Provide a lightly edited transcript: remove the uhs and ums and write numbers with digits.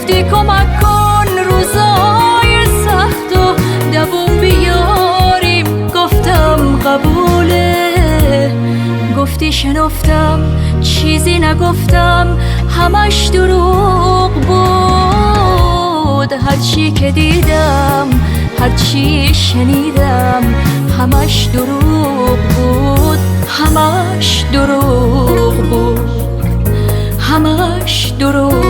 گفتی کمک کن روزای سخت و دووم بیاریم، گفتم قبوله. گفتی شنفتم چیزی نگفتم، همش دروغ بود. هرچی که دیدم هرچی شنیدم همش دروغ بود، همش دروغ بود، همش دروغ.